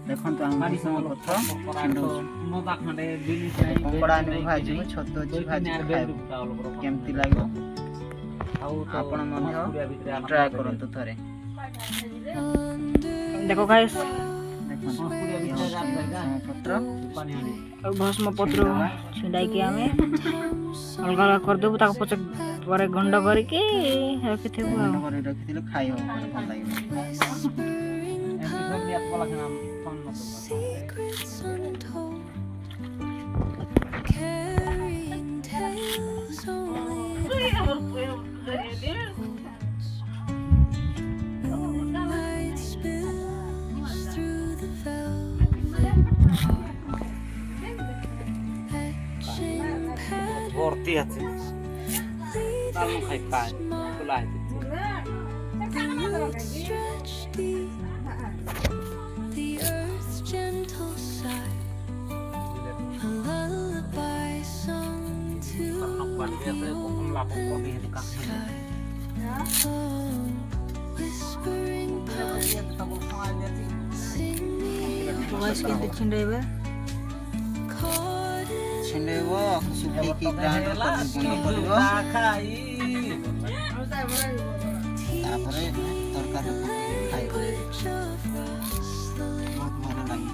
ଦେଖନ୍ତୁ ଆମ ଭୂଷଙ୍ଗ ପତ୍ର କଙ୍କଡ଼ା ଆଣିବୁ ଭାଜିବୁ ଛତୁ ଅଛି ଭାଜିବୁ ଖାଇବୁ କେମିତି ଲାଗିବ ଆପଣ ମଧ୍ୟ ଟ୍ରାଏ କରନ୍ତୁ ଥରେ। ଦେଖ ଗାଇସ୍ ପତ୍ର ଭସ୍ମ ପତ୍ର ଛିଣ୍ଡାଇକି ଆମେ ଅଲଗା ଅଲଗା କରିଦେବୁ ତାକୁ ପରେ ଗୁଣ୍ଡ କରିକି ରଖିଥିବୁ ଆଉ ରଖିଥିଲେ ଖାଇ ହବ ଭଲ ଲାଗିବ। ভর্তি আছে তার খাই পায় খোলা আছে ଛିଣ୍ଡେଇବା ଛିଣ୍ଡେଇବ ଶୁଖେଇକି ଗ୍ରାଇଣ୍ଡର ଗୁଣ୍ଡ କରିବ ତାପରେ ତରକାରୀ ଖାଇବ ବହୁତ ଭଲ ଲାଗେ।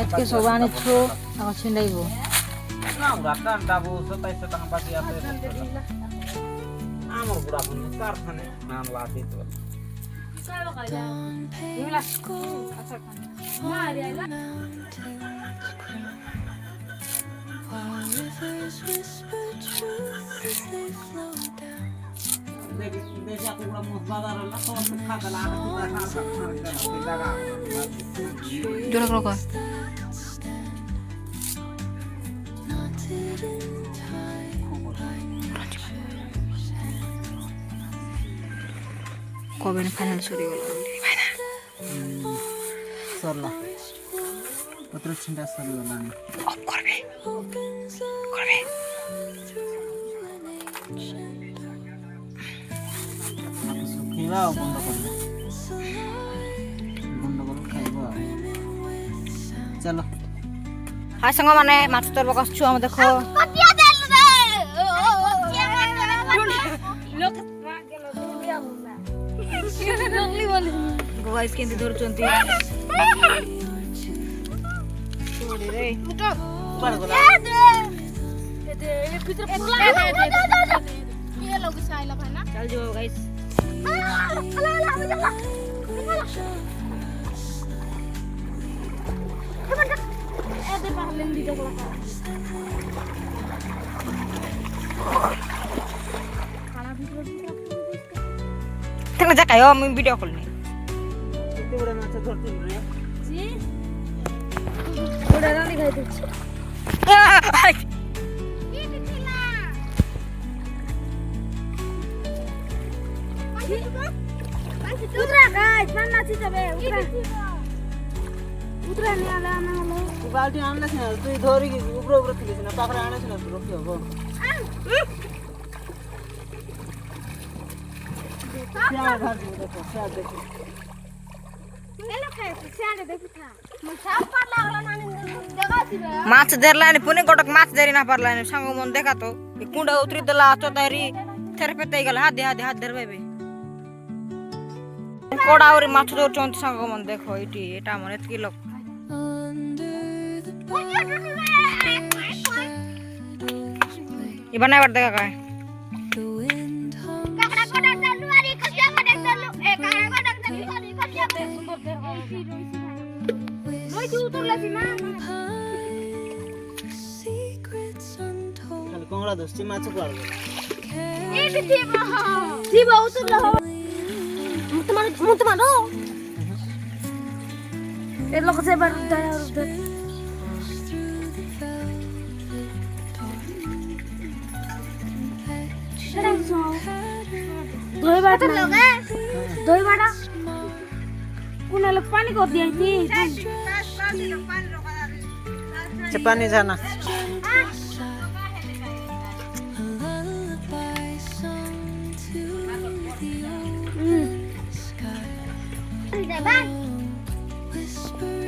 ଏତିକି ସବୁ ଆଣିଛୁ ତାକୁ ଛିଣ୍ଡେଇବୁ আমার বুড়া ফোন কারখানে নাম লাতি তো କୋବିନ ଫାଇନାଲ ସରିଗଲା ସରିଲା ପତ୍ର ଛିଣ୍ଡା ସରିଗଲାଣି ଶୁଖେଇବା ଆଉ ଗୁଣ୍ଡ କରିବା ଗୁଣ୍ଡ କରି ଖାଇବା ଆଉ ଚାଲ ହାଇ ସାଙ୍ଗମାନେ ମାଛ ତରବ କଷୁଛୁ ଆମେ ଦେଖ ଗାଇସ୍ କେମିତି ଧରୁଛନ୍ତି ଚାଲିଯିବ guys Tengah jak ayo main video call nih. Itu udah maca tortul ya. Sih. Udah nanti kayak itu. Ini cila. Utra guys, mana sih coba? Utra nih ala ala. बाल्टी आन्ने छैन तुई धरी उब्रो उब्रो थिले छैन पाखरा आने छैन रोक्यो हो स्याड भाजी देखो स्याड देखो हेलो खाए स्याड देखु था म साफ पर लागला नानी जगह थिबे माछ देरलानी पुनी गोटक माछ देरी ना परलानी संग मन देखा तो ए कुंडा उतरी देला चोतारी थेरपे तई गेल हाथ धरबे कोडा और माछ जोर चोंत संग मन देखो इटी एटा मन एतकी लोक ये बनाए देखा का है काकड़ा को डाल दलु अरे खसिया को डाल दलु ए काकड़ा को डाल दलु अरे खसिया पे सुंदर देखो रोई तू उतर लासी ना खाली कोंगडा दोस्ती माछ पाड ए थिबा उतर ल हो मुत मारो ए लोक से बार दया उधर दही बाटा कुने लोग पानी को दिया थी अच्छा पानी जाना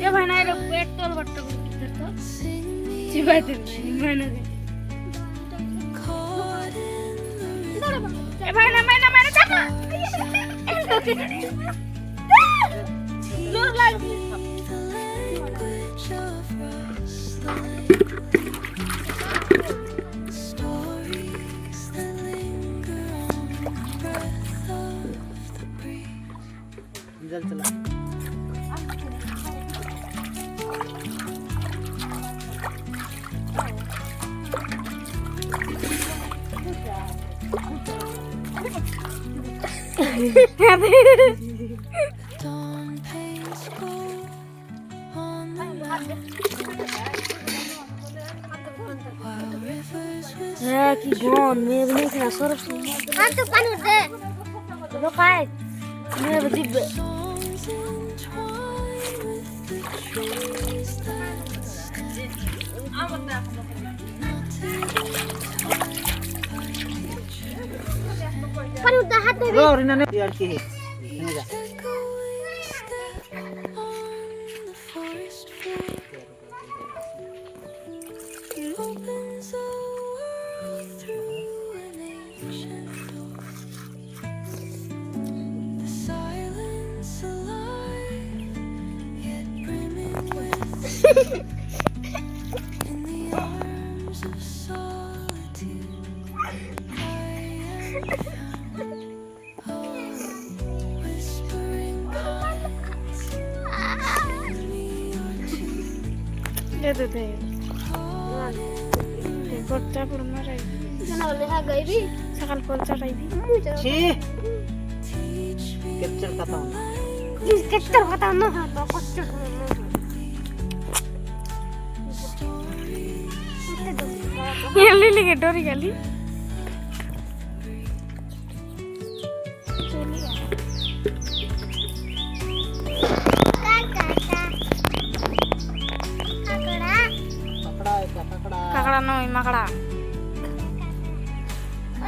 ये भाई रे पेट्रोल बट्टो तो चिबाते मैंने ए भाई ना मैंने चापा जोर लाग जल चला की गॉन मैं भी नहीं सरस हां तो पानी दे तो काय मैं बजीब पानी उदा हाथ दे रो रिना ने यार की है नहीं जा दे बच्चा पर मारे जना ले हा गई भी सकल पोलचा टाइप छी कैप्चर करता हूं कैप्चर करता हूं ना तो कैप्चर ये लिली के डोरी गली काकड़ा नहीं मकड़ा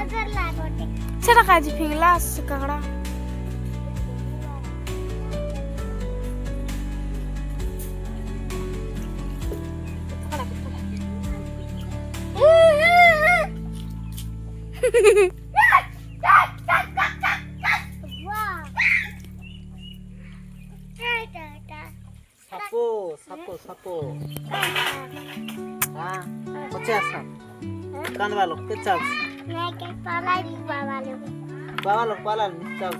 उधर ला बोटे चला काजी फिंगला काकड़ा sapo ah pecah kan balok kecap मैं के पाला भी बाबा लोग balok kecap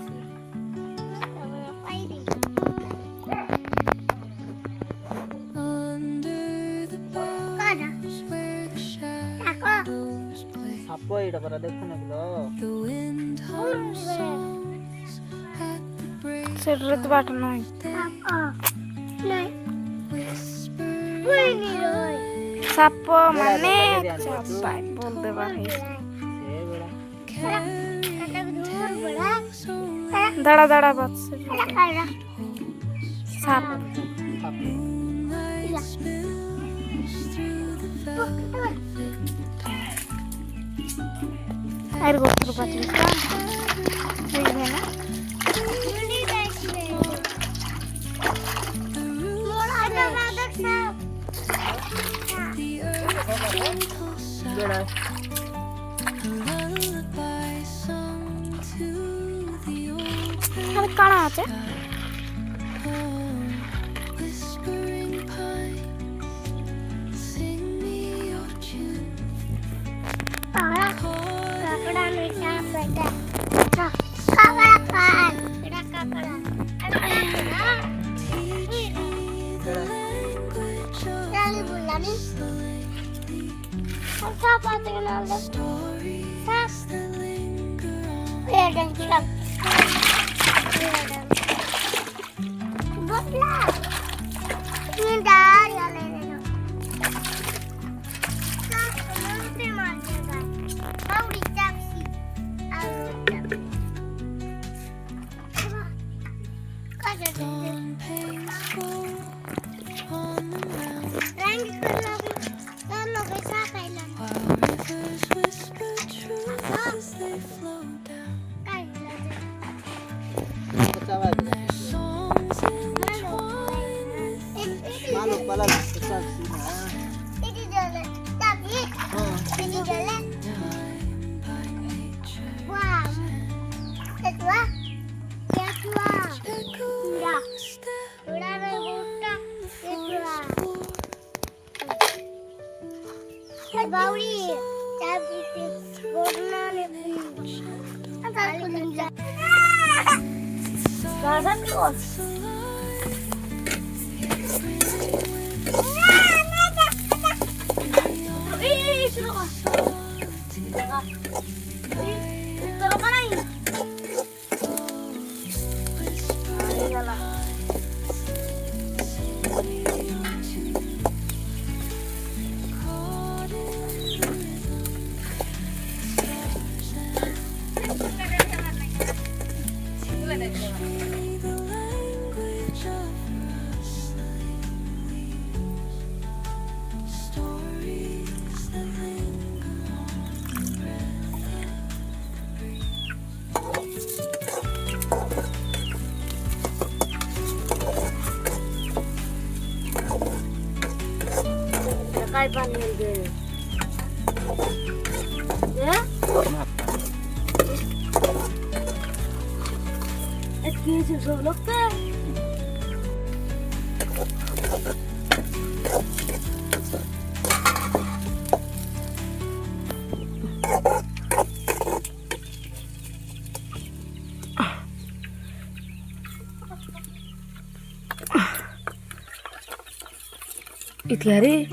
पाई काना sapo ida para देखो ना किलो सेट बाट नहीं साप माने चापाई बोल दे भाई दड़ा दड़ा बात से साप आयर गोत्र बात में सही है ना काना আছে काकड़ा मीठा बेटा काकड़ा खान बेटा काकड़ा चल बोला नहीं क्या बात है ना ये डंका बोला ये डाल या ले लो से मार देगा औरी टैक्सी काजा दे रंग कर लो Malu pala sa sina. Ini jalan. Tapi ini jalan. Wah. Ketua. Ketua. Ya. Udah rebuta. Ketua. Bauri. Tapi warna lebih. Asal kuninja. Sekarang terus. Kai panen deh. Ya? Es que se solo que. Itu hari.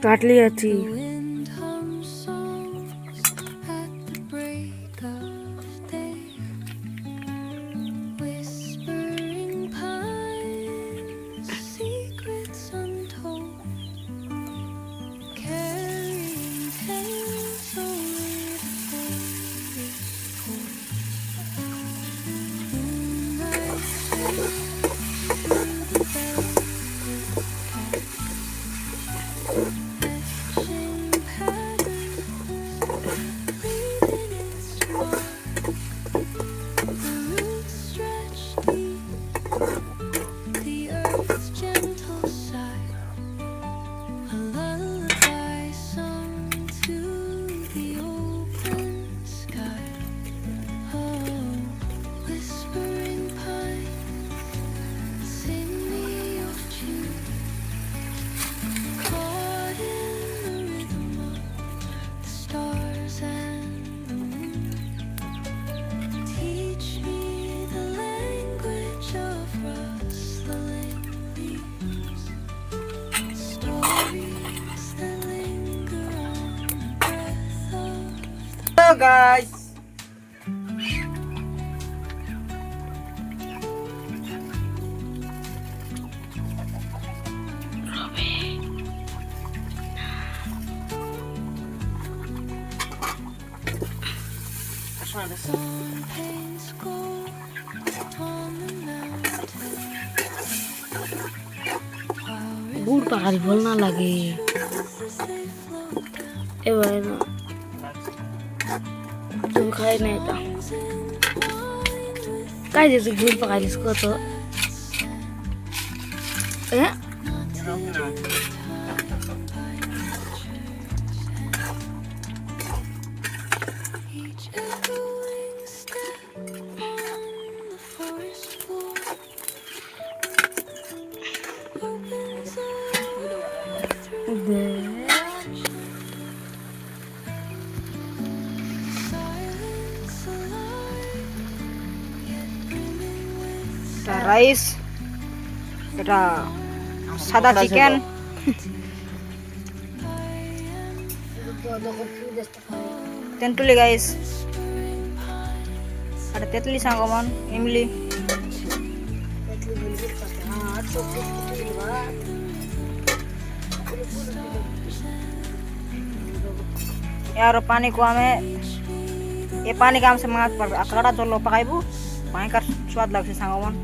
काट लिया थी Guys. गुड़ पहाड़ी बोलना लगे ए भाई ना तुम खाए नहीं था काय जैसे गुड़ पकाई इसको तो রাইস, এটা সাদা চিকেন, তেঁতুলি guys, ada tetli sanggoman, Emily. यार पानी को आमे ए पानी का हमसे मात पर अकड़ा चलो पकाइबु भयंकर स्वाद लाग्छ सांगमन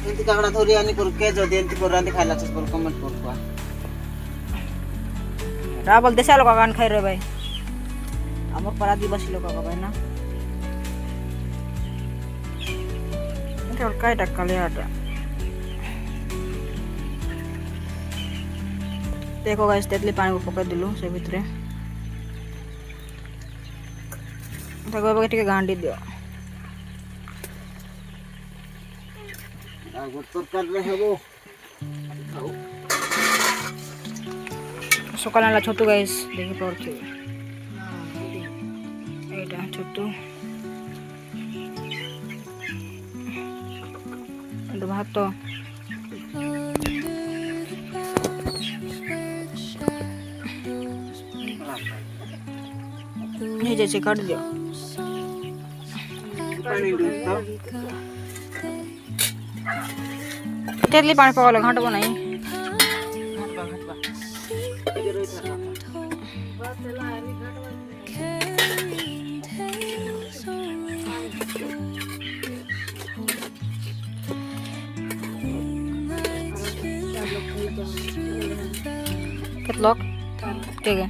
एंती कागड़ा थोड़ी आनी कर के जदी एंती करांती खाइला छस बोल कमेंट करबा राबल देशा लोक गान खाइ रे भाई हमर पर आदिवासी लोक का भाई ना काय टक्कले आटा देखो गाइस तेतली पानी को पकड़ दिलु से भितरे ताको बगे टिके गांडी दियो आगो तरकार रे हेबो सकाळला छोटू गाइस देखि पड़थि एटा छोटू भात नहीं जैसे काट दियो पानी दूध तो तेतली पानी पकालो घाट बनाई कितलोक ठीक है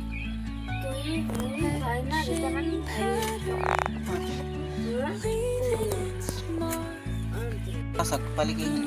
masak balik ini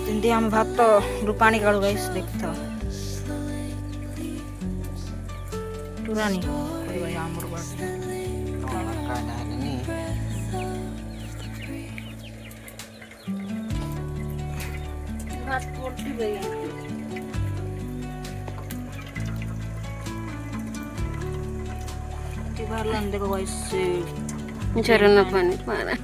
इंदी हम भात तो रूपानी काढू गाइस देखता टुरानी अरे भाई आमर बात karena ini भात पोटी गई तिबारला देखो गाइस झरना पानी मारा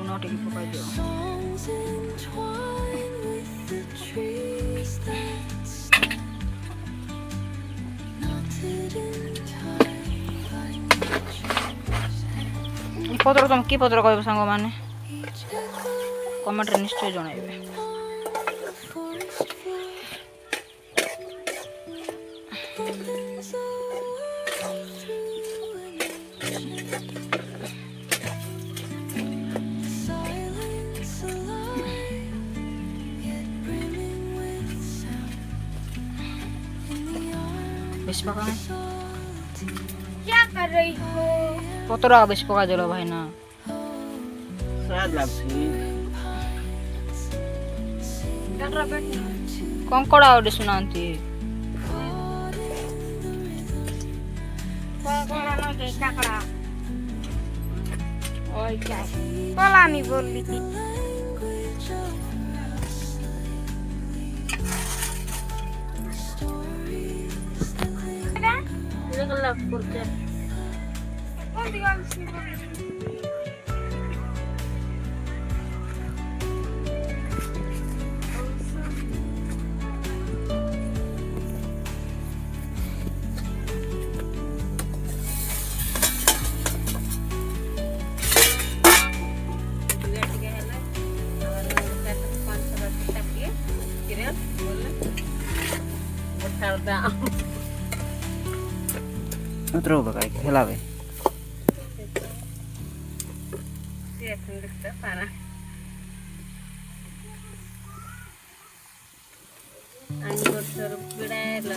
लूना टिकी पकाई दियो पत्र तुम कि पत्र कहबो संग माने कमेंट रे निश्चय जणाइबे बेस पका क्या कर रही हो पत्र बेस पका दिलो भाई ना स्वाद लाग्छ कंकड़ा ओडे सुनांती बोला नहीं बोल रही थी Utro bagai helawe आणि सर बिडायला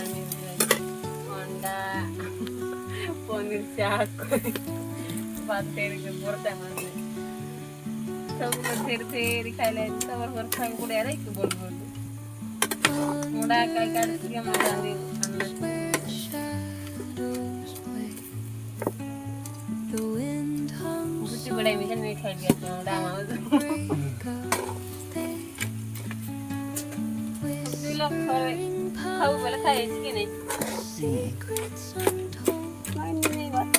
अंडा पनीर शाक भात तेरी बोलता है सब तेरी तेरी खाइले तवर पर खाई गुड़िया रे कि बोल मुड़ा काय काट के मजा दे कुछ बड़े में नहीं खाई गया मुड़ा मां लोग खाऊ बोले खाए कि नहीं नहीं बात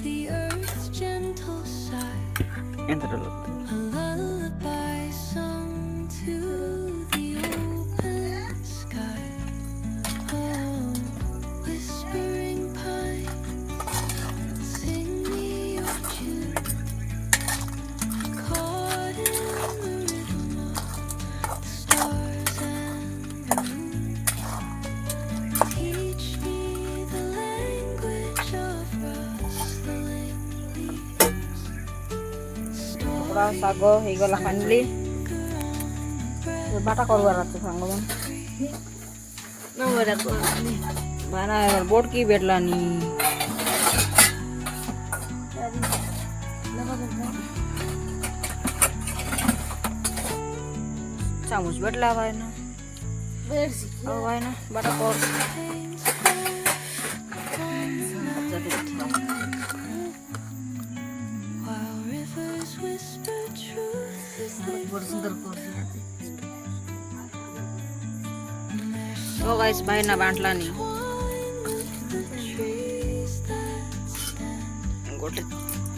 The earth's gentle sigh, a lullaby sung to the open sky. Oh, whispering pine, sing me your tune, caught in the rhythm of the stars and the moon. Teach me the language of rustling leaves. थोड़ा sago हे गला finally बाटा करवार আছে सांगोन ना वडा को माना board की भेटला नी चामच भेटला भाई ना भाई ना बाटा कर While rivers whisper truth, ओ गाइस भाई ना बांटला नी trees that stand गोटे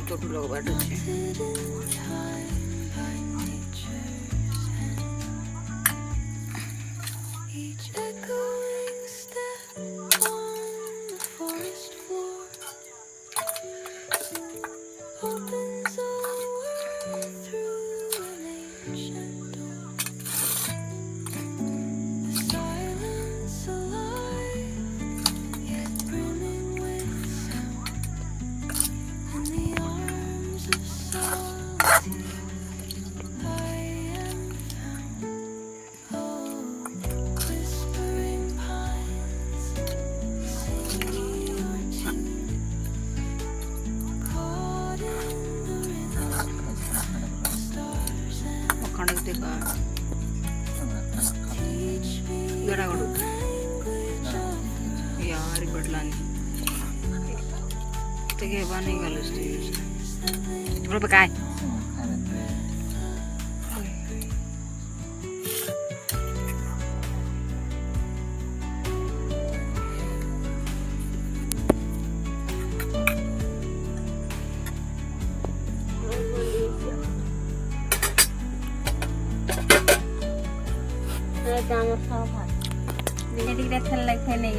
छोटू लोग बैठे छे in time by nature's hand. Each echoing step on the forest floor opens a world through an ancient door. The silence alive, yet brimming with sound. In the arms of solitude, I am found. Oh, whispering pines, sing me your tune. Caught in the rhythm of stars and खंड देखा teach me गड़ा गड़ू language of यार भेटला नी ते के बानी गलस थोड़ा पे काय Jangan salah. Jadi kita selesai nih.